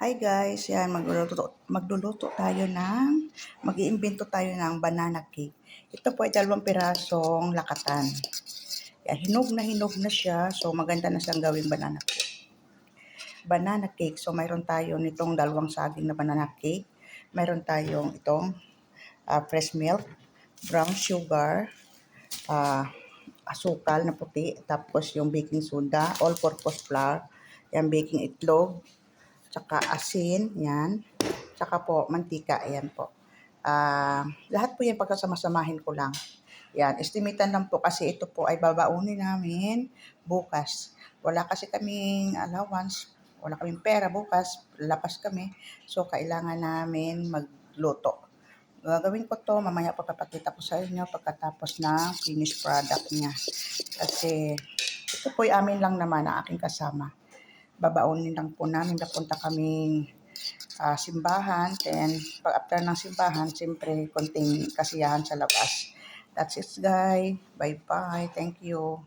Hi guys, yan magluluto tayo mag-iimbento tayo ng banana cake. Ito po ay 2 pirasong lakatan. Yan, hinog na siya, so maganda na siyang gawing banana cake. Banana cake, so mayroon tayo nitong 2 saging na banana cake. Mayroon tayong itong fresh milk, brown sugar, ah, asukal na puti, tapos yung baking soda, all-purpose flour, yan baking itlog, tsaka asin, yan. Tsaka po, mantika, ayan po. Lahat po yan pagkasama-samahin ko lang. Yan, estimatean lang po kasi ito po ay babaunin namin bukas. Wala kasi kaming allowance, wala kaming pera bukas, lapas kami. So, kailangan namin magluto. Gagawin ko to, mamaya papakita ko sa inyo pagkatapos ng finished product niya. Kasi ito po ay amin lang naman ang aking kasama. Babaunin lang po namin, napunta kaming simbahan. Then, pag after ng simbahan, siyempre, konting kasiyahan sa labas. That's it, guys. Bye-bye. Thank you.